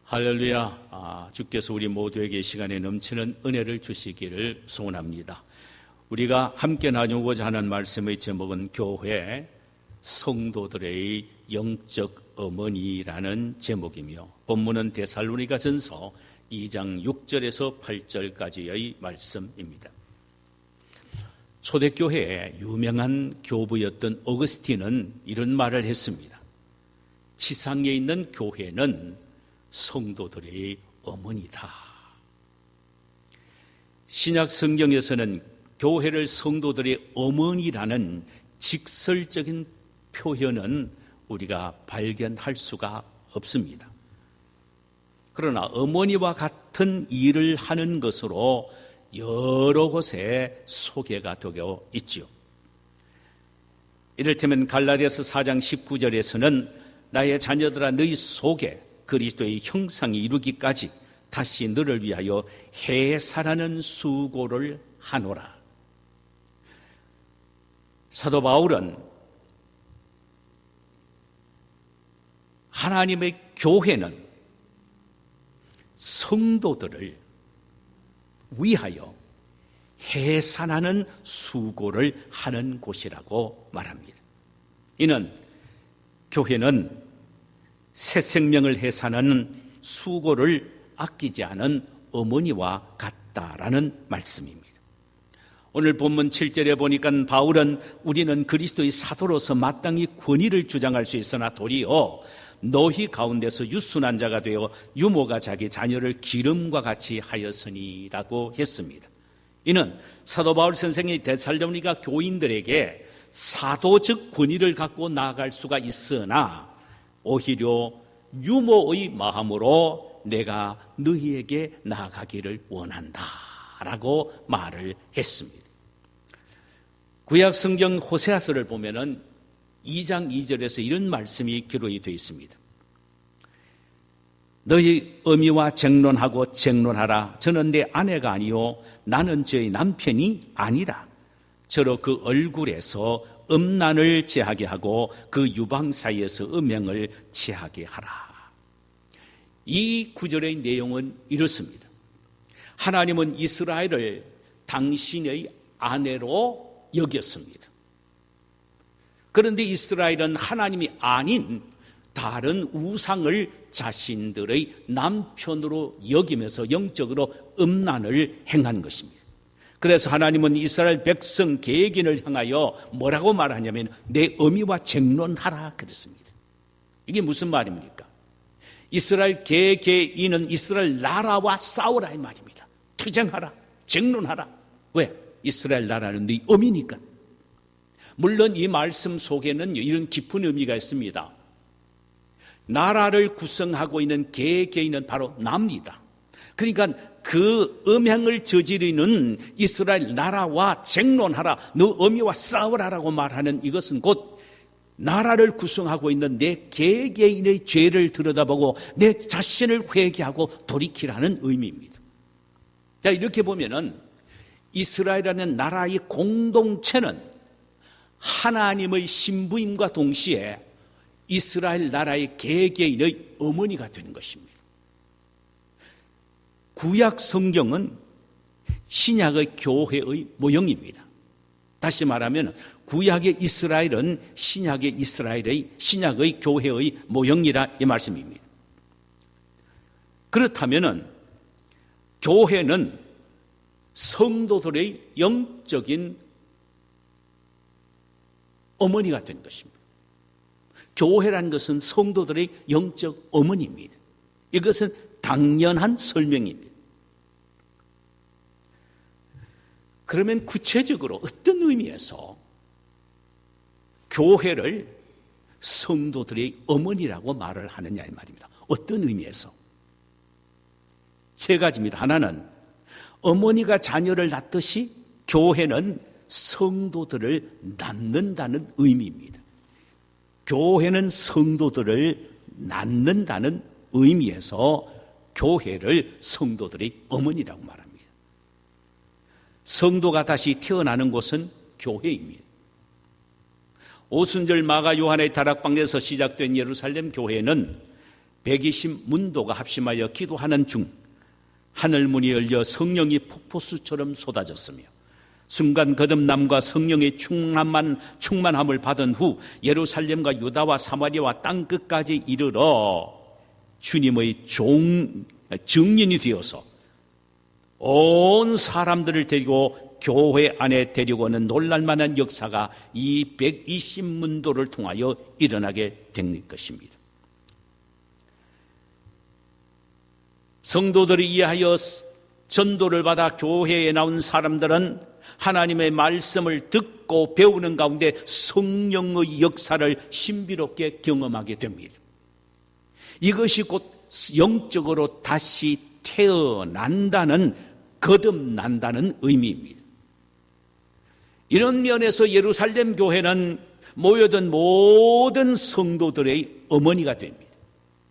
할렐루야. 주께서 우리 모두에게 시간에 넘치는 은혜를 주시기를 소원합니다. 우리가 함께 나누고자 하는 말씀의 제목은 교회 성도들의 영적 어머니라는 제목이며, 본문은 데살로니가전서 2장 6절에서 8절까지의 말씀입니다. 초대교회의 유명한 교부였던 어거스틴은 이런 말을 했습니다. 지상에 있는 교회는 성도들의 어머니다. 신약 성경에서는 교회를 성도들의 어머니라는 직설적인 표현은 우리가 발견할 수가 없습니다. 그러나 어머니와 같은 일을 하는 것으로 여러 곳에 소개가 되어 있지요. 이를테면 갈라디아서 4장 19절에서는 나의 자녀들아 너희 속에 그리스도의 형상이 이루기까지 다시 너를 위하여 해산하는 수고를 하노라. 사도 바울은 하나님의 교회는 성도들을 위하여 해산하는 수고를 하는 곳이라고 말합니다. 이는 교회는 새 생명을 해산하는 수고를 아끼지 않은 어머니와 같다라는 말씀입니다. 오늘 본문 7절에 보니까 바울은 우리는 그리스도의 사도로서 마땅히 권위를 주장할 수 있으나 도리어 너희 가운데서 유순한 자가 되어 유모가 자기 자녀를 기름과 같이 하였으니라고 했습니다. 이는 사도 바울 선생이 데살로니가 교인들에게 사도적 권위를 갖고 나아갈 수가 있으나 오히려 유모의 마음으로 내가 너희에게 나아가기를 원한다라고 말을 했습니다. 구약 성경 호세아서를 보면은 2장 2절에서 이런 말씀이 기록이 되어 있습니다. 너희 어미와 쟁론하라. 저는 내 아내가 아니요 나는 저의 남편이 아니라. 저로 그 얼굴에서 음란을 제하게 하고 그 유방 사이에서 음행을 제하게 하라. 이 구절의 내용은 이렇습니다. 하나님은 이스라엘을 당신의 아내로 여겼습니다. 그런데 이스라엘은 하나님이 아닌 다른 우상을 자신들의 남편으로 여기면서 영적으로 음란을 행한 것입니다. 그래서 하나님은 이스라엘 백성 계획인을 향하여 뭐라고 말하냐면 내 어미와 쟁론하라 그랬습니다. 이게 무슨 말입니까? 이스라엘 계획인은 이스라엘 나라와 싸우라 이 말입니다. 투쟁하라, 쟁론하라. 왜? 이스라엘 나라는 네 어미니까. 물론 이 말씀 속에는 이런 깊은 의미가 있습니다. 나라를 구성하고 있는 계획인은 바로 나입니다. 그러니까 그 음행을 저지르는 이스라엘 나라와 쟁론하라, 너 어미와 싸우라라고 말하는 이것은 곧 나라를 구성하고 있는 내 개개인의 죄를 들여다보고 내 자신을 회개하고 돌이키라는 의미입니다. 자, 이렇게 보면은 이스라엘이라는 나라의 공동체는 하나님의 신부임과 동시에 이스라엘 나라의 개개인의 어머니가 되는 것입니다. 구약 성경은 신약의 교회의 모형입니다. 다시 말하면 구약의 이스라엘은 신약의 교회의 모형이라 이 말씀입니다. 그렇다면 교회는 성도들의 영적인 어머니가 된 것입니다. 교회라는 것은 성도들의 영적 어머니입니다. 이것은 당연한 설명입니다. 그러면 구체적으로 어떤 의미에서 교회를 성도들의 어머니라고 말을 하느냐 이 말입니다. 어떤 의미에서? 세 가지입니다. 하나는 어머니가 자녀를 낳듯이 교회는 성도들을 낳는다는 의미입니다. 교회는 성도들을 낳는다는 의미에서 교회를 성도들의 어머니라고 말합니다. 성도가 다시 태어나는 곳은 교회입니다. 오순절 마가 요한의 다락방에서 시작된 예루살렘 교회는 120문도가 합심하여 기도하는 중 하늘문이 열려 성령이 폭포수처럼 쏟아졌으며 순간 거듭남과 성령의 충만함을 받은 후 예루살렘과 유다와 사마리아와 땅끝까지 이르러 주님의 증인이 되어서 온 사람들을 데리고 교회 안에 데리고 오는 놀랄만한 역사가 이 120문도를 통하여 일어나게 된 것입니다. 성도들이 이해하여 전도를 받아 교회에 나온 사람들은 하나님의 말씀을 듣고 배우는 가운데 성령의 역사를 신비롭게 경험하게 됩니다. 이것이 곧 영적으로 다시 태어난다는, 거듭난다는 의미입니다. 이런 면에서 예루살렘 교회는 모여든 모든 성도들의 어머니가 됩니다.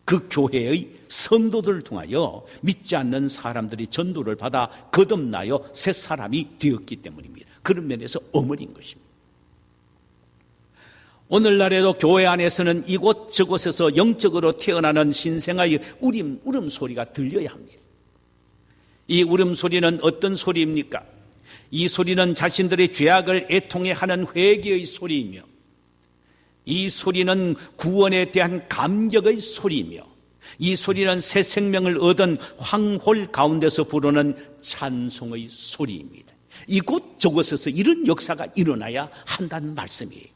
그 교회의 성도들을 통하여 믿지 않는 사람들이 전도를 받아 거듭나여 새 사람이 되었기 때문입니다. 그런 면에서 어머니인 것입니다. 오늘날에도 교회 안에서는 이곳저곳에서 영적으로 태어나는 신생아의 울음소리가 들려야 합니다. 이 울음소리는 어떤 소리입니까? 이 소리는 자신들의 죄악을 애통해 하는 회개의 소리이며, 이 소리는 구원에 대한 감격의 소리이며, 이 소리는 새 생명을 얻은 황홀 가운데서 부르는 찬송의 소리입니다. 이곳저곳에서 이런 역사가 일어나야 한다는 말씀이에요.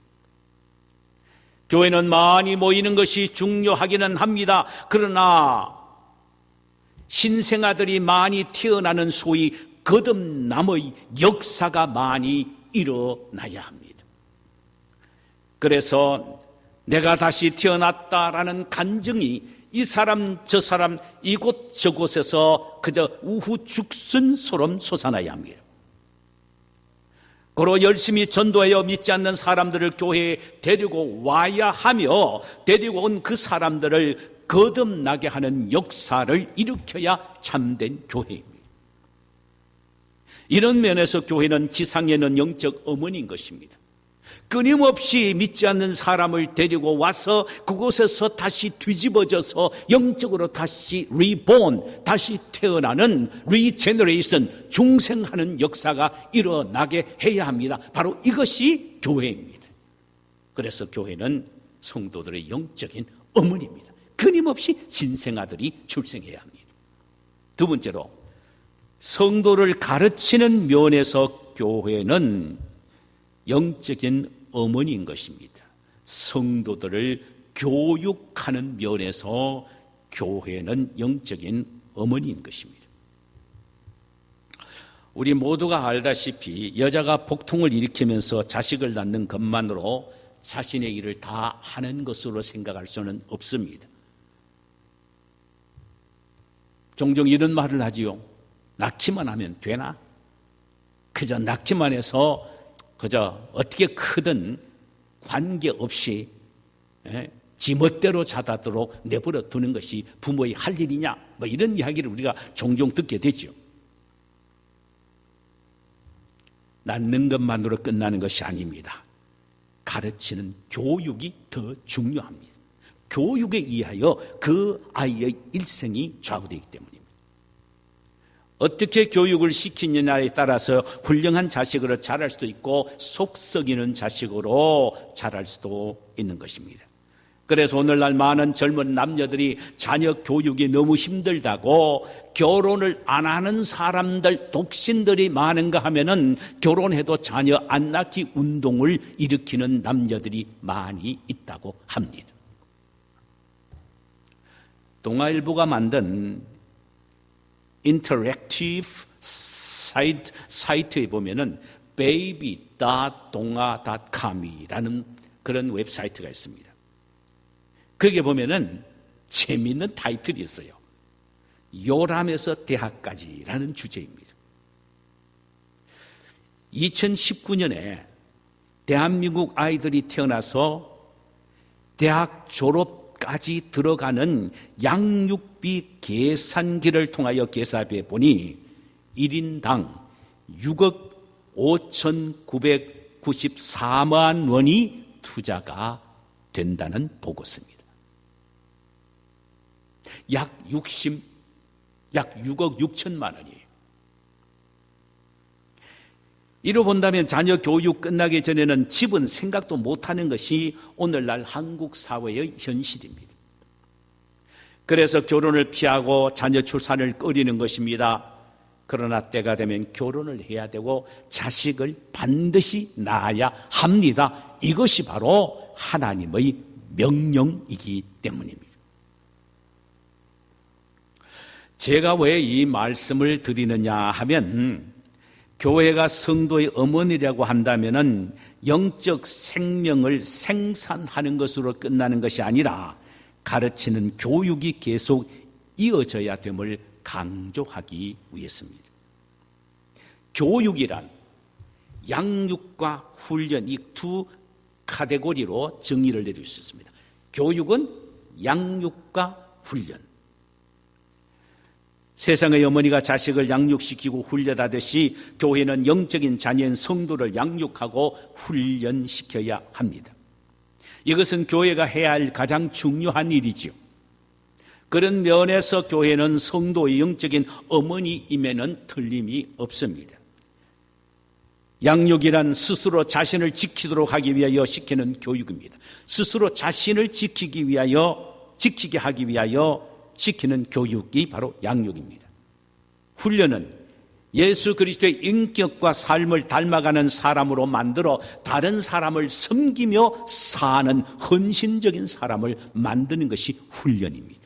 교회는 많이 모이는 것이 중요하기는 합니다. 그러나 신생아들이 많이 태어나는 소위 거듭남의 역사가 많이 일어나야 합니다. 그래서 내가 다시 태어났다라는 간증이 이 사람 저 사람 이곳저곳에서 그저 우후죽순처럼 솟아나야 합니다. 그로 열심히 전도하여 믿지 않는 사람들을 교회에 데리고 와야 하며, 데리고 온 그 사람들을 거듭나게 하는 역사를 일으켜야 참된 교회입니다. 이런 면에서 교회는 지상에는 영적 어머니인 것입니다. 끊임없이 믿지 않는 사람을 데리고 와서 그곳에서 다시 뒤집어져서 영적으로 다시 리본, 다시 태어나는 리제너레이션, 중생하는 역사가 일어나게 해야 합니다. 바로 이것이 교회입니다. 그래서 교회는 성도들의 영적인 어머니입니다. 끊임없이 신생아들이 출생해야 합니다. 두 번째로, 성도를 가르치는 면에서 교회는 영적인 어머니인 것입니다. 성도들을 교육하는 면에서 교회는 영적인 어머니인 것입니다. 우리 모두가 알다시피 여자가 복통을 일으키면서 자식을 낳는 것만으로 자신의 일을 다 하는 것으로 생각할 수는 없습니다. 종종 이런 말을 하지요. 낳기만 하면 되나? 그저 낳기만 해서 그저 어떻게 크든 관계없이 지 멋대로 자다도록 내버려 두는 것이 부모의 할 일이냐? 뭐 이런 이야기를 우리가 종종 듣게 되죠. 낳는 것만으로 끝나는 것이 아닙니다. 가르치는 교육이 더 중요합니다. 교육에 의하여 그 아이의 일생이 좌우되기 때문입니다. 어떻게 교육을 시키느냐에 따라서 훌륭한 자식으로 자랄 수도 있고 속 썩이는 자식으로 자랄 수도 있는 것입니다. 그래서 오늘날 많은 젊은 남녀들이 자녀 교육이 너무 힘들다고 결혼을 안 하는 사람들, 독신들이 많은가 하면은 결혼해도 자녀 안 낳기 운동을 일으키는 남녀들이 많이 있다고 합니다. 동아일보가 만든 인터랙티브 사이트에 보면은 baby.donga.com이라는 그런 웹사이트가 있습니다. 거기에 보면은 재미있는 타이틀이 있어요. 요람에서 대학까지라는 주제입니다. 2019년에 대한민국 아이들이 태어나서 대학 졸업까지 들어가는 양육비 계산기를 통하여 계산해 보니 1인당 6억 5,994만 원이 투자가 된다는 보고서입니다. 약 6억 6천만 원이에요. 이로 본다면 자녀 교육 끝나기 전에는 집은 생각도 못하는 것이 오늘날 한국 사회의 현실입니다. 그래서 결혼을 피하고 자녀 출산을 꺼리는 것입니다. 그러나 때가 되면 결혼을 해야 되고 자식을 반드시 낳아야 합니다. 이것이 바로 하나님의 명령이기 때문입니다. 제가 왜 이 말씀을 드리느냐 하면 교회가 성도의 어머니라고 한다면은 영적 생명을 생산하는 것으로 끝나는 것이 아니라 가르치는 교육이 계속 이어져야 됨을 강조하기 위해서입니다. 교육이란 양육과 훈련 이 두 카테고리로 정의를 내릴 수 있습니다. 교육은 양육과 훈련. 세상의 어머니가 자식을 양육시키고 훈련하듯이 교회는 영적인 자녀인 성도를 양육하고 훈련시켜야 합니다. 이것은 교회가 해야 할 가장 중요한 일이죠. 그런 면에서 교회는 성도의 영적인 어머니임에는 틀림이 없습니다. 양육이란 스스로 자신을 지키도록 하기 위하여 시키는 교육입니다. 스스로 자신을 지키게 하기 위하여 시키는 교육이 바로 양육입니다. 훈련은 예수 그리스도의 인격과 삶을 닮아가는 사람으로 만들어 다른 사람을 섬기며 사는 헌신적인 사람을 만드는 것이 훈련입니다.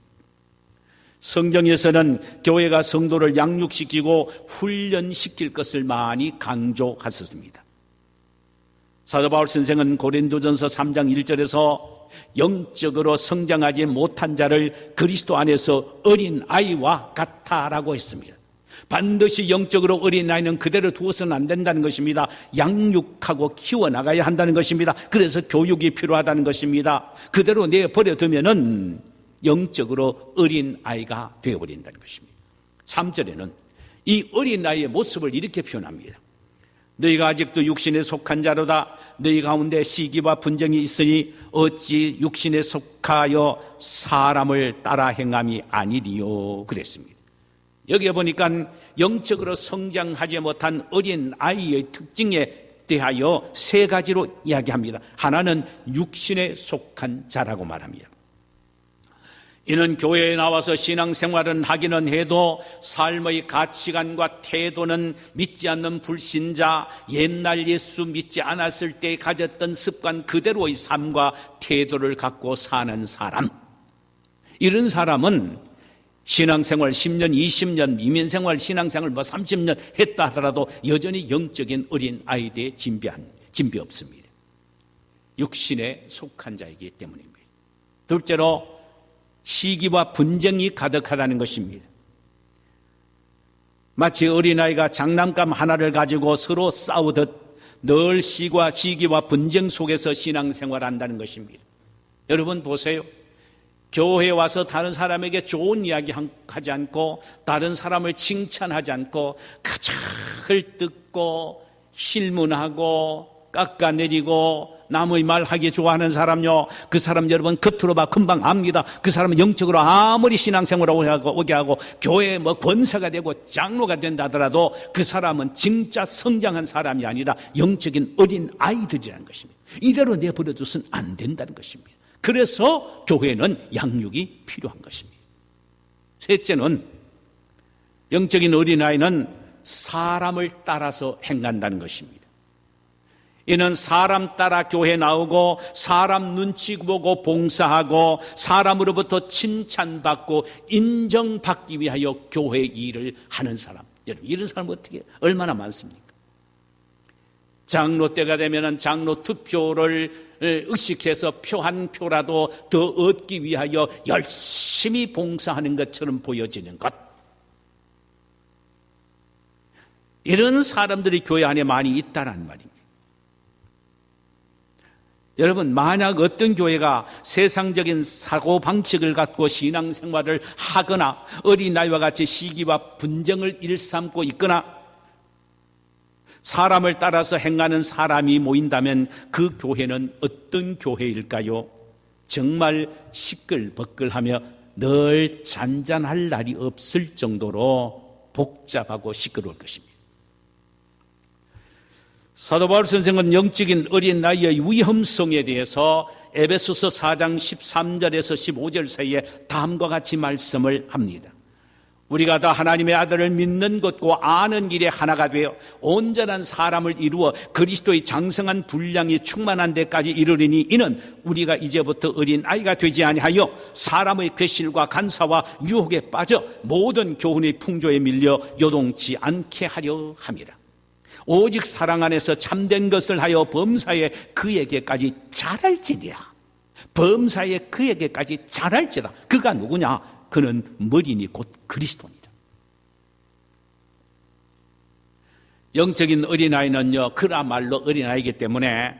성경에서는 교회가 성도를 양육시키고 훈련시킬 것을 많이 강조하셨습니다. 사도 바울 선생은 고린도전서 3장 1절에서 영적으로 성장하지 못한 자를 그리스도 안에서 어린 아이와 같다라고 했습니다. 반드시 영적으로 어린 아이는 그대로 두어서는 안 된다는 것입니다. 양육하고 키워나가야 한다는 것입니다. 그래서 교육이 필요하다는 것입니다. 그대로 내버려두면은 영적으로 어린 아이가 되어버린다는 것입니다. 3절에는 이 어린 아이의 모습을 이렇게 표현합니다. 너희가 아직도 육신에 속한 자로다. 너희 가운데 시기와 분쟁이 있으니 어찌 육신에 속하여 사람을 따라 행함이 아니리요. 그랬습니다. 여기에 보니까 영적으로 성장하지 못한 어린 아이의 특징에 대하여 세 가지로 이야기합니다. 하나는 육신에 속한 자라고 말합니다. 이는 교회에 나와서 신앙생활은 하기는 해도 삶의 가치관과 태도는 믿지 않는 불신자, 옛날 예수 믿지 않았을 때 가졌던 습관 그대로의 삶과 태도를 갖고 사는 사람. 이런 사람은 신앙생활 10년, 20년, 이민생활 신앙생활 30년 했다 하더라도 여전히 영적인 어린 아이들의 진비 없습니다. 육신에 속한 자이기 때문입니다. 둘째로 시기와 분쟁이 가득하다는 것입니다. 마치 어린아이가 장난감 하나를 가지고 서로 싸우듯 늘 시기와 분쟁 속에서 신앙생활한다는 것입니다. 여러분 보세요. 교회에 와서 다른 사람에게 좋은 이야기 하지 않고 다른 사람을 칭찬하지 않고 가작을 듣고 실문하고 깎아내리고 남의 말하기 좋아하는 사람요, 그 사람 여러분 겉으로 봐 금방 압니다. 그 사람은 영적으로 아무리 신앙생활을 오게 하고 교회에 권사가 되고 장로가 된다 하더라도 그 사람은 진짜 성장한 사람이 아니라 영적인 어린 아이들이라는 것입니다. 이대로 내버려둬서는 안 된다는 것입니다. 그래서 교회는 양육이 필요한 것입니다. 셋째는 영적인 어린아이는 사람을 따라서 행한다는 것입니다. 이는 사람 따라 교회 나오고 사람 눈치 보고 봉사하고 사람으로부터 칭찬받고 인정받기 위하여 교회 일을 하는 사람. 여러분 이런 사람 어떻게 얼마나 많습니까? 장로 때가 되면 장로 투표를 의식해서 표 한 표라도 더 얻기 위하여 열심히 봉사하는 것처럼 보여지는 것. 이런 사람들이 교회 안에 많이 있다는 말입니다. 여러분 만약 어떤 교회가 세상적인 사고방식을 갖고 신앙생활을 하거나 어린아이와 같이 시기와 분쟁을 일삼고 있거나 사람을 따라서 행하는 사람이 모인다면 그 교회는 어떤 교회일까요? 정말 시끌벅글하며 늘 잔잔할 날이 없을 정도로 복잡하고 시끄러울 것입니다. 사도 바울 선생은 영적인 어린 나이의 위험성에 대해서 에베소서 4장 13절에서 15절 사이에 다음과 같이 말씀을 합니다. 우리가 다 하나님의 아들을 믿는 것과 아는 길에 하나가 되어 온전한 사람을 이루어 그리스도의 장성한 분량이 충만한 데까지 이르리니 이는 우리가 이제부터 어린 아이가 되지 아니하여 사람의 괴실과 간사와 유혹에 빠져 모든 교훈의 풍조에 밀려 요동치 않게 하려 함이라. 오직 사랑 안에서 참된 것을 하여 범사에 그에게까지 자랄지니라. 범사에 그에게까지 자랄지다. 그가 누구냐? 그는 머리니 곧 그리스도입니다. 영적인 어린아이는요, 그야말로 어린아이이기 때문에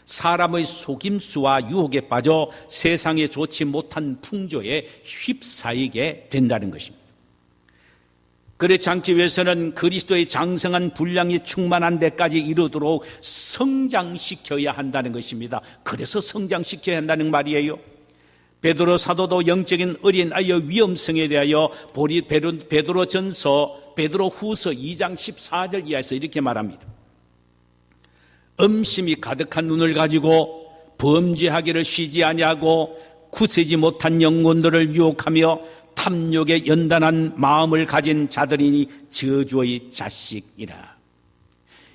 사람의 속임수와 유혹에 빠져 세상에 좋지 못한 풍조에 휩싸이게 된다는 것입니다. 그렇지 않기 위해서는 그리스도의 장성한 분량이 충만한 데까지 이르도록 성장시켜야 한다는 것입니다. 그래서 성장시켜야 한다는 말이에요. 베드로 사도도 영적인 어린아이의 위험성에 대하여 베드로전서 베드로후서 2장 14절 이하에서 이렇게 말합니다. 음심이 가득한 눈을 가지고 범죄하기를 쉬지 아니하고 굳세지 못한 영혼들을 유혹하며 탐욕에 연단한 마음을 가진 자들이니 저주의 자식이라.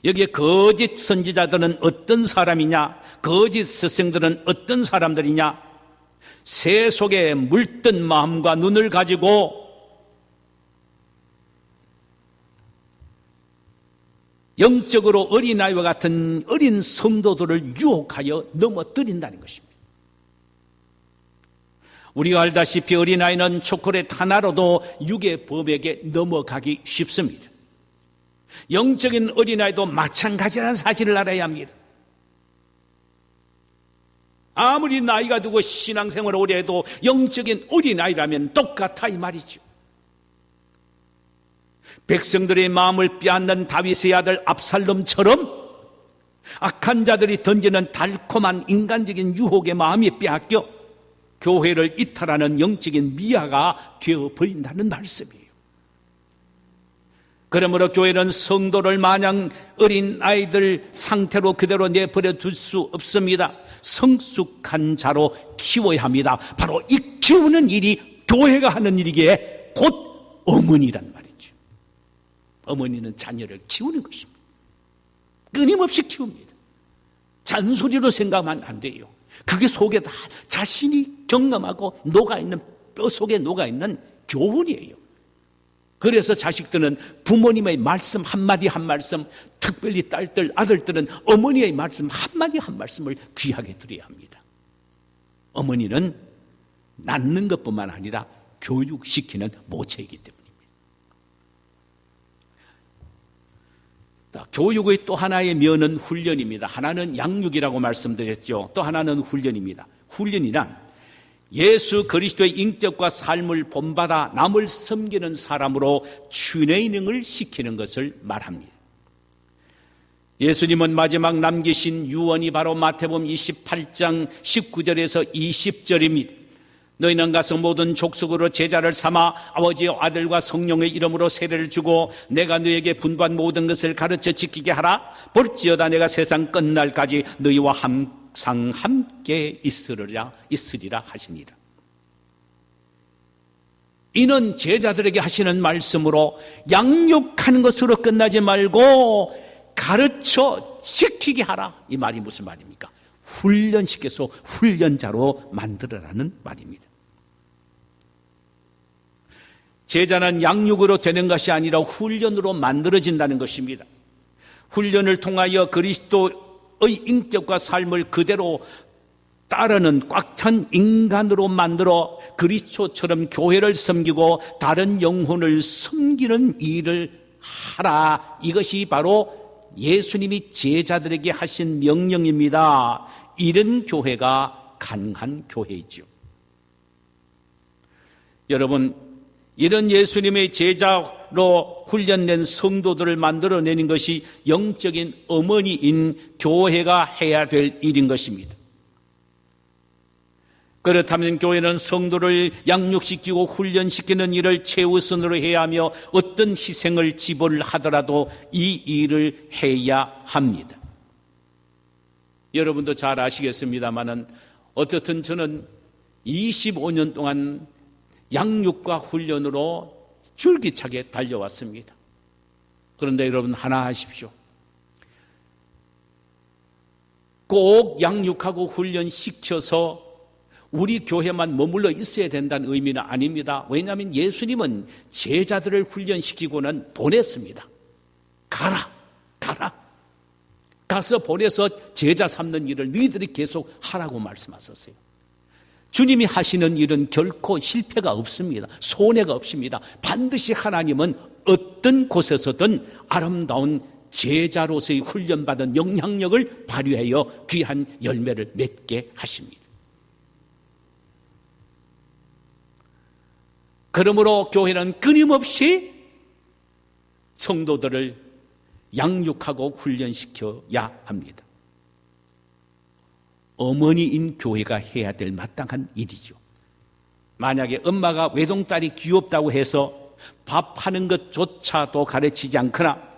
여기에 거짓 선지자들은 어떤 사람이냐? 거짓 스승들은 어떤 사람들이냐? 새 속에 물든 마음과 눈을 가지고 영적으로 어린아이와 같은 어린 성도들을 유혹하여 넘어뜨린다는 것입니다. 우리가 알다시피 어린아이는 초콜릿 하나로도 육의 범에게 넘어가기 쉽습니다. 영적인 어린아이도 마찬가지라는 사실을 알아야 합니다. 아무리 나이가 들고 신앙생활을 오래 해도 영적인 어린아이라면 똑같아 이 말이죠. 백성들의 마음을 빼앗는 다윗의 아들 압살롬처럼 악한 자들이 던지는 달콤한 인간적인 유혹의 마음이 빼앗겨 교회를 이탈하는 영적인 미아가 되어버린다는 말씀이에요. 그러므로 교회는 성도를 마냥 어린아이들 상태로 그대로 내버려 둘 수 없습니다. 성숙한 자로 키워야 합니다. 바로 이 키우는 일이 교회가 하는 일이기에 곧 어머니란 말이죠. 어머니는 자녀를 키우는 것입니다. 끊임없이 키웁니다. 잔소리로 생각하면 안 돼요. 그게 속에 다 자신이 경험하고 녹아있는, 뼈 속에 녹아있는 교훈이에요. 그래서 자식들은 부모님의 말씀 한마디 한 말씀, 특별히 딸들, 아들들은 어머니의 말씀 한마디 한 말씀을 귀하게 드려야 합니다. 어머니는 낳는 것뿐만 아니라 교육시키는 모체이기 때문입니다. 교육의 또 하나의 면은 훈련입니다. 하나는 양육이라고 말씀드렸죠. 또 하나는 훈련입니다. 훈련이란 예수 그리스도의 인격과 삶을 본받아 남을 섬기는 사람으로 트레이닝을 시키는 것을 말합니다. 예수님은 마지막 남기신 유언이 바로 마태복음 28장 19절에서 20절입니다. 너희는 가서 모든 족속으로 제자를 삼아 아버지와 아들과 성령의 이름으로 세례를 주고 내가 너에게 분부한 모든 것을 가르쳐 지키게 하라. 볼지어다 내가 세상 끝날까지 너희와 항상 함께 있으리라 하시니라. 이는 제자들에게 하시는 말씀으로 양육하는 것으로 끝나지 말고 가르쳐 지키게 하라. 이 말이 무슨 말입니까? 훈련시켜서 훈련자로 만들어라는 말입니다. 제자는 양육으로 되는 것이 아니라 훈련으로 만들어진다는 것입니다. 훈련을 통하여 그리스도의 인격과 삶을 그대로 따르는 꽉 찬 인간으로 만들어 그리스도처럼 교회를 섬기고 다른 영혼을 섬기는 일을 하라. 이것이 바로 예수님이 제자들에게 하신 명령입니다. 이런 교회가 가능한 교회이죠. 여러분, 이런 예수님의 제자로 훈련된 성도들을 만들어내는 것이 영적인 어머니인 교회가 해야 될 일인 것입니다. 그렇다면 교회는 성도를 양육시키고 훈련시키는 일을 최우선으로 해야 하며 어떤 희생을 지불을 하더라도 이 일을 해야 합니다. 여러분도 잘 아시겠습니다마는 어떻든 저는 25년 동안 양육과 훈련으로 줄기차게 달려왔습니다. 그런데 여러분 하나 아십시오. 꼭 양육하고 훈련시켜서 우리 교회만 머물러 있어야 된다는 의미는 아닙니다. 왜냐하면 예수님은 제자들을 훈련시키고는 보냈습니다. 가라. 가서 보내서 제자 삼는 일을 너희들이 계속 하라고 말씀하셨어요. 주님이 하시는 일은 결코 실패가 없습니다. 손해가 없습니다. 반드시 하나님은 어떤 곳에서든 아름다운 제자로서의 훈련받은 영향력을 발휘하여 귀한 열매를 맺게 하십니다. 그러므로 교회는 끊임없이 성도들을 양육하고 훈련시켜야 합니다. 어머니인 교회가 해야 될 마땅한 일이죠. 만약에 엄마가 외동딸이 귀엽다고 해서 밥하는 것조차도 가르치지 않거나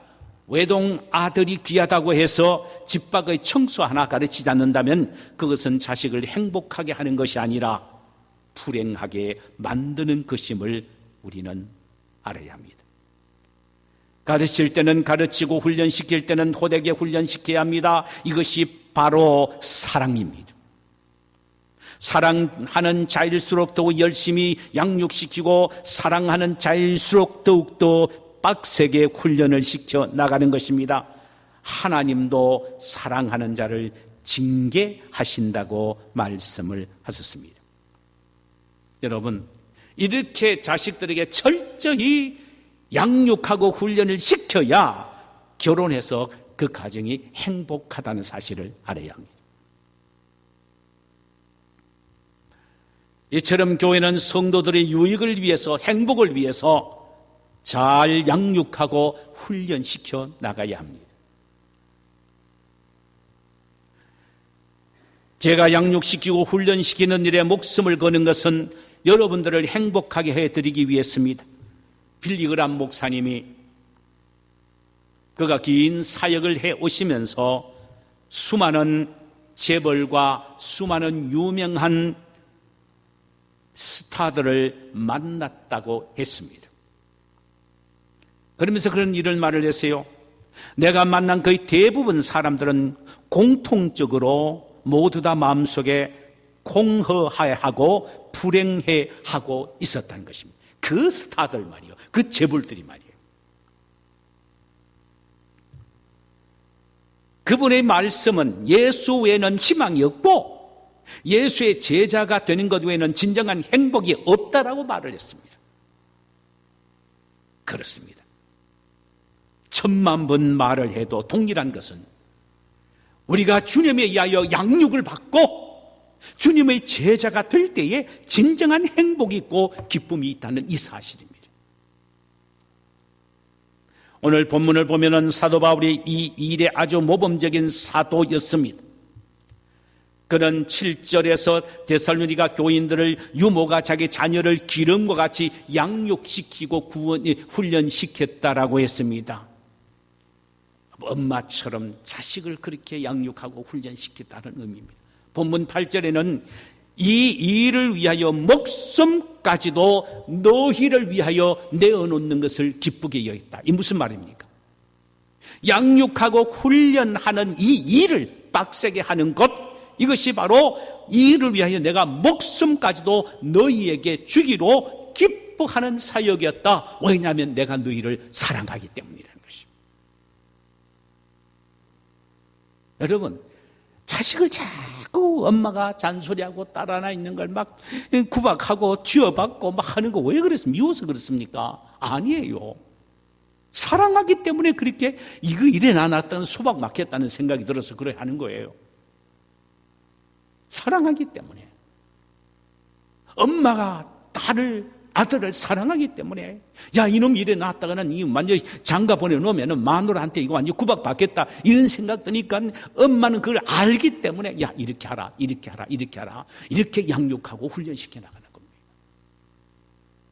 외동아들이 귀하다고 해서 집 밖의 청소 하나 가르치지 않는다면 그것은 자식을 행복하게 하는 것이 아니라 불행하게 만드는 것임을 우리는 알아야 합니다. 가르칠 때는 가르치고 훈련시킬 때는 호되게 훈련시켜야 합니다. 이것이 바로 사랑입니다. 사랑하는 자일수록 더욱 열심히 양육시키고 사랑하는 자일수록 더욱더 빡세게 훈련을 시켜 나가는 것입니다. 하나님도 사랑하는 자를 징계하신다고 말씀을 하셨습니다. 여러분, 이렇게 자식들에게 철저히 양육하고 훈련을 시켜야 결혼해서 그 가정이 행복하다는 사실을 알아야 합니다. 이처럼 교회는 성도들의 유익을 위해서, 행복을 위해서 잘 양육하고 훈련시켜 나가야 합니다. 제가 양육시키고 훈련시키는 일에 목숨을 거는 것은 여러분들을 행복하게 해드리기 위해서입니다. 빌리그람 목사님이 그가 긴 사역을 해오시면서 수많은 재벌과 수많은 유명한 스타들을 만났다고 했습니다. 그러면서 그런 이런 말을 했어요. 내가 만난 거의 대부분 사람들은 공통적으로 모두 다 마음속에 공허해하고 불행해하고 있었다는 것입니다. 그 스타들 말이요, 그 재벌들이 말이에요. 그분의 말씀은 예수 외에는 희망이 없고 예수의 제자가 되는 것 외에는 진정한 행복이 없다라고 말을 했습니다. 그렇습니다. 1000만 번 말을 해도 동일한 것은 우리가 주님에 의하여 양육을 받고 주님의 제자가 될 때에 진정한 행복이 있고 기쁨이 있다는 이 사실입니다. 오늘 본문을 보면은 사도 바울이 이 일에 아주 모범적인 사도였습니다. 그는 7절에서 데살로니가 교인들을 유모가 자기 자녀를 기름과 같이 양육시키고 훈련시켰다라고 했습니다. 엄마처럼 자식을 그렇게 양육하고 훈련시켰다는 의미입니다. 본문 8절에는 이 일을 위하여 목숨까지도 너희를 위하여 내어놓는 것을 기쁘게 여겼다. 이 무슨 말입니까? 양육하고 훈련하는 이 일을 빡세게 하는 것, 이것이 바로 이 일을 위하여 내가 목숨까지도 너희에게 주기로 기뻐하는 사역이었다. 왜냐하면 내가 너희를 사랑하기 때문이라는 것입니다. 여러분, 자식을 자꾸 엄마가 잔소리하고 딸 하나 있는 걸 막 구박하고 쥐어박고 막 하는 거 왜 그랬습니까? 미워서 그렇습니까? 아니에요. 사랑하기 때문에 그렇게 이거 일에 나눴다는 수박 맞겠다는 생각이 들어서 그래 하는 거예요. 사랑하기 때문에. 엄마가 딸을 아들을 사랑하기 때문에, 야, 이놈 이래 놨다가는 이 완전히 장가 보내놓으면 마누라한테 이거 완전히 구박받겠다, 이런 생각 드니까 엄마는 그걸 알기 때문에, 야, 이렇게 하라, 이렇게 하라, 이렇게 하라, 이렇게 양육하고 훈련시켜 나가는 겁니다.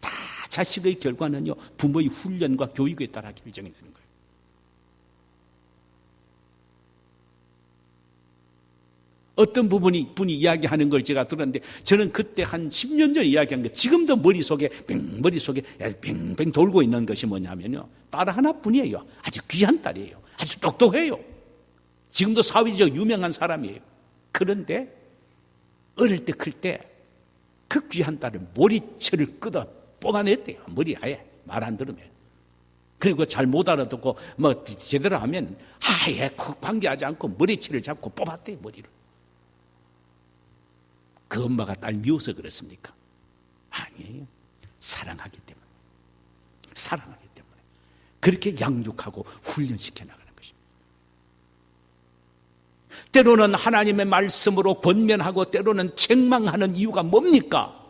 다 자식의 결과는요, 부모의 훈련과 교육에 따라 결정이 되는 거예요. 어떤 분이 이야기하는 걸 제가 들었는데, 저는 그때 한 10년 전에 이야기한 게 지금도 머릿속에 뱅뱅 돌고 있는 것이 뭐냐면요, 딸 하나뿐이에요. 아주 귀한 딸이에요. 아주 똑똑해요. 지금도 사회적 유명한 사람이에요. 그런데 어릴 때 클 때 그 귀한 딸을 머리채를 끄덕 뽑아냈대요. 머리 아예 말 안 들으면. 그리고 잘 못 알아듣고 뭐 제대로 하면 아예 관계하지 않고 머리채를 잡고 뽑았대요, 머리를. 그 엄마가 딸 미워서 그렇습니까? 아니에요. 사랑하기 때문에. 사랑하기 때문에. 그렇게 양육하고 훈련시켜 나가는 것입니다. 때로는 하나님의 말씀으로 권면하고 때로는 책망하는 이유가 뭡니까?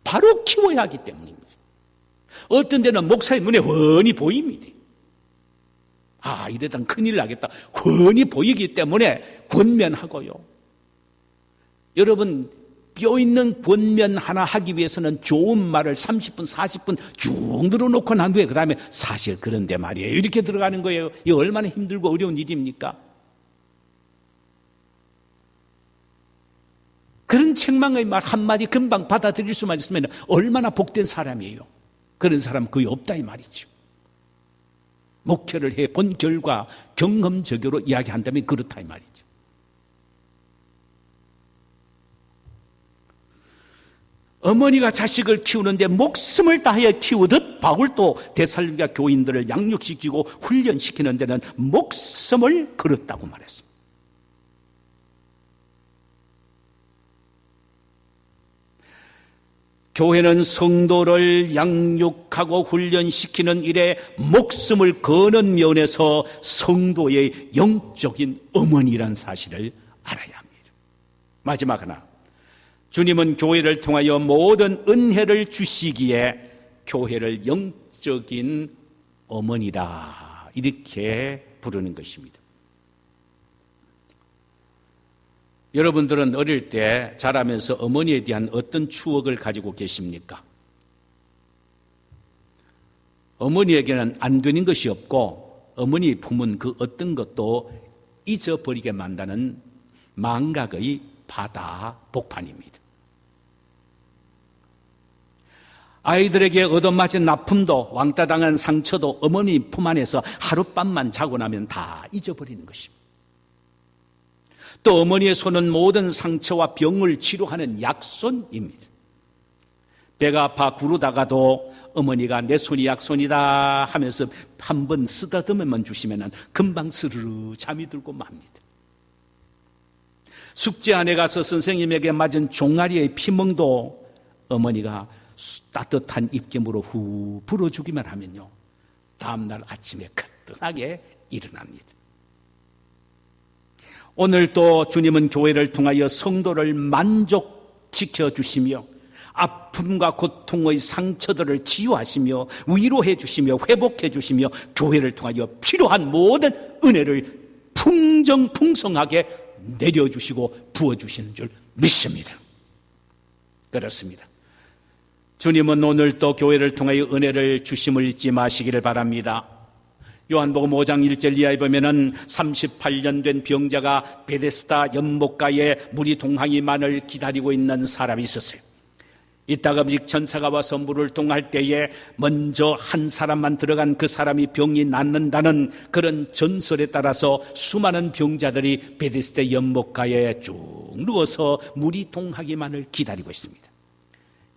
바로 키워야 하기 때문입니다. 어떤 데는 목사의 눈에 훤히 보입니다. 아, 이러다 큰일 나겠다, 훤히 보이기 때문에 권면하고요. 여러분, 뼈있는 권면 하나 하기 위해서는 좋은 말을 30분, 40분 쭉 늘어놓고 난 후에 그 다음에 사실 그런데 말이에요, 이렇게 들어가는 거예요. 이게 얼마나 힘들고 어려운 일입니까? 그런 책망의 말 한마디 금방 받아들일 수만 있으면 얼마나 복된 사람이에요. 그런 사람 거의 없다 이 말이죠. 목회를 해본 결과 경험적으로 이야기한다면 그렇다 이 말이죠. 어머니가 자식을 키우는데 목숨을 다하여 키우듯 바울도 데살로니가 교인들을 양육시키고 훈련시키는 데는 목숨을 걸었다고 말했습니다. 교회는 성도를 양육하고 훈련시키는 일에 목숨을 거는 면에서 성도의 영적인 어머니라는 사실을 알아야 합니다. 마지막 하나, 주님은 교회를 통하여 모든 은혜를 주시기에 교회를 영적인 어머니라 이렇게 부르는 것입니다. 여러분들은 어릴 때 자라면서 어머니에 대한 어떤 추억을 가지고 계십니까? 어머니에게는 안 되는 것이 없고 어머니의 품은 그 어떤 것도 잊어버리게 만드는 망각의 바다 복판입니다. 아이들에게 얻어맞은 아픔도 왕따 당한 상처도 어머니 품 안에서 하룻밤만 자고 나면 다 잊어버리는 것입니다. 또 어머니의 손은 모든 상처와 병을 치료하는 약손입니다. 배가 아파 구르다가도 어머니가 내 손이 약손이다 하면서 한번 쓰다듬어만 주시면 금방 스르르 잠이 들고 맙니다. 숙제 안에 가서 선생님에게 맞은 종아리의 피멍도 어머니가 따뜻한 입김으로 후 불어주기만 하면요, 다음날 아침에 거뜬하게 일어납니다. 오늘 또 주님은 교회를 통하여 성도를 만족시켜 주시며 아픔과 고통의 상처들을 치유하시며 위로해 주시며 회복해 주시며 교회를 통하여 필요한 모든 은혜를 풍성하게 내려주시고 부어주시는 줄 믿습니다. 그렇습니다. 주님은 오늘 또 교회를 통하여 은혜를 주심을 잊지 마시기를 바랍니다. 요한복음 5장 1절 이하에 보면은 38년 된 병자가 베데스다 연못가에 물이 동항이만을 기다리고 있는 사람이 있었어요. 이따가 천사가 와서 물을 동할 때에 먼저 한 사람만 들어간 그 사람이 병이 낫는다는 그런 전설에 따라서 수많은 병자들이 베데스다 연못가에 쭉 누워서 물이 동하기만을 기다리고 있습니다.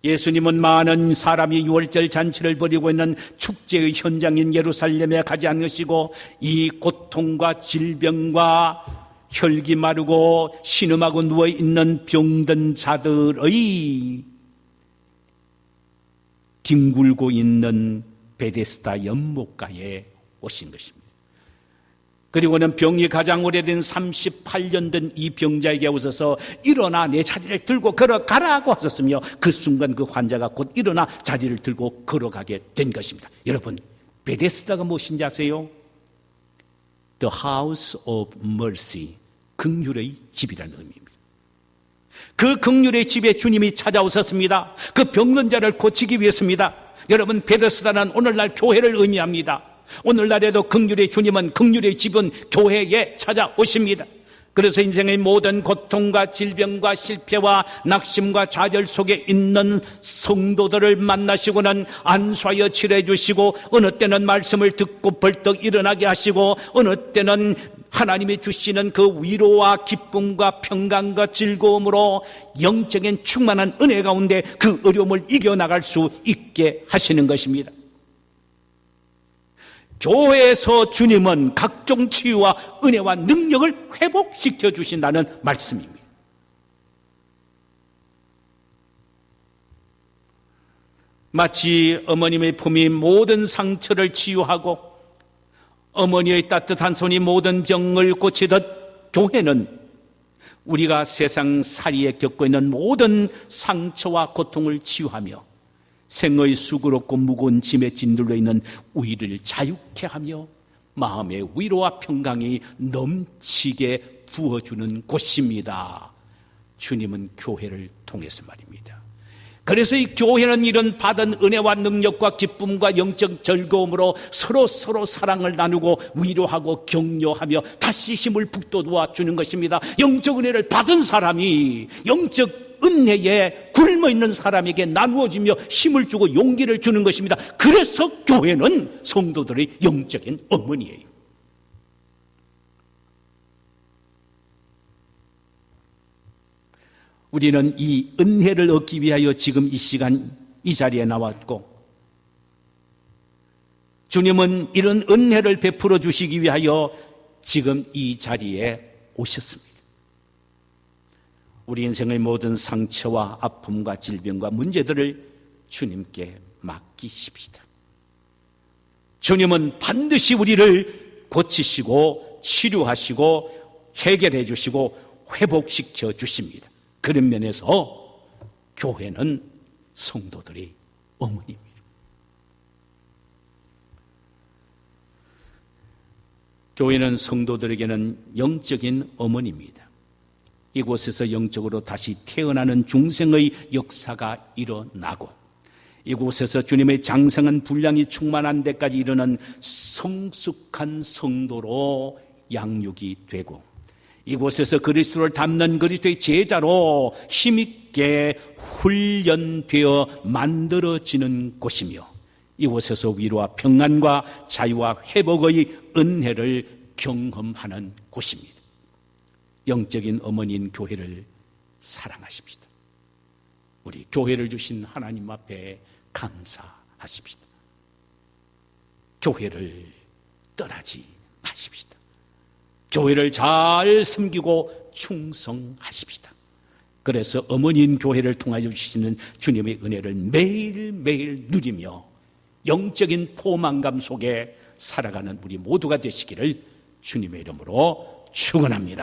예수님은 많은 사람이 유월절 잔치를 벌이고 있는 축제의 현장인 예루살렘에 가지 않으시고 이 고통과 질병과 혈기 마르고 신음하고 누워있는 병든 자들의 뒹굴고 있는 베데스다 연못가에 오신 것입니다. 그리고는 병이 가장 오래된 38년 된 이 병자에게 오셔서 일어나 내 자리를 들고 걸어가라고 하셨으며 그 순간 그 환자가 곧 일어나 자리를 들고 걸어가게 된 것입니다. 여러분, 베데스다가 무엇인지 아세요? The House of Mercy, 긍휼의 집이라는 의미입니다. 그 긍휼의 집에 주님이 찾아오셨습니다. 그 병든자를 고치기 위해서입니다. 여러분, 베데스다는 오늘날 교회를 의미합니다. 오늘날에도 긍휼의 주님은, 긍휼의 집은 교회에 찾아오십니다. 그래서 인생의 모든 고통과 질병과 실패와 낙심과 좌절 속에 있는 성도들을 만나시고는 안수하여 치료해 주시고, 어느 때는 말씀을 듣고 벌떡 일어나게 하시고, 어느 때는 하나님이 주시는 그 위로와 기쁨과 평강과 즐거움으로 영적인 충만한 은혜 가운데 그 어려움을 이겨나갈 수 있게 하시는 것입니다. 교회에서 주님은 각종 치유와 은혜와 능력을 회복시켜 주신다는 말씀입니다. 마치 어머님의 품이 모든 상처를 치유하고 어머니의 따뜻한 손이 모든 병을 고치듯, 교회는 우리가 세상살이에 겪고 있는 모든 상처와 고통을 치유하며 생의 수고롭고 무거운 짐에 짓눌려 있는 우리를 자유케 하며 마음의 위로와 평강이 넘치게 부어주는 곳입니다. 주님은 교회를 통해서 말입니다. 그래서 이 교회는 이런 받은 은혜와 능력과 기쁨과 영적 즐거움으로 서로 사랑을 나누고 위로하고 격려하며 다시 힘을 북돋워 주는 것입니다. 영적 은혜를 받은 사람이 영적 은혜에 굶어있는 사람에게 나누어지며 힘을 주고 용기를 주는 것입니다. 그래서 교회는 성도들의 영적인 어머니예요. 우리는 이 은혜를 얻기 위하여 지금 이 시간 이 자리에 나왔고, 주님은 이런 은혜를 베풀어 주시기 위하여 지금 이 자리에 오셨습니다. 우리 인생의 모든 상처와 아픔과 질병과 문제들을 주님께 맡기십시다. 주님은 반드시 우리를 고치시고 치료하시고 해결해 주시고 회복시켜 주십니다. 그런 면에서 교회는 성도들의 어머니입니다. 교회는 성도들에게는 영적인 어머니입니다. 이곳에서 영적으로 다시 태어나는 중생의 역사가 일어나고, 이곳에서 주님의 장성한 분량이 충만한 데까지 이르는 성숙한 성도로 양육이 되고, 이곳에서 그리스도를 닮는 그리스도의 제자로 힘있게 훈련되어 만들어지는 곳이며, 이곳에서 위로와 평안과 자유와 회복의 은혜를 경험하는 곳입니다. 영적인 어머니인 교회를 사랑하십시다. 우리 교회를 주신 하나님 앞에 감사하십시다. 교회를 떠나지 마십시다. 교회를 잘 섬기고 충성하십시다. 그래서 어머니인 교회를 통하여 주시는 주님의 은혜를 매일매일 누리며 영적인 포만감 속에 살아가는 우리 모두가 되시기를 주님의 이름으로 축원합니다.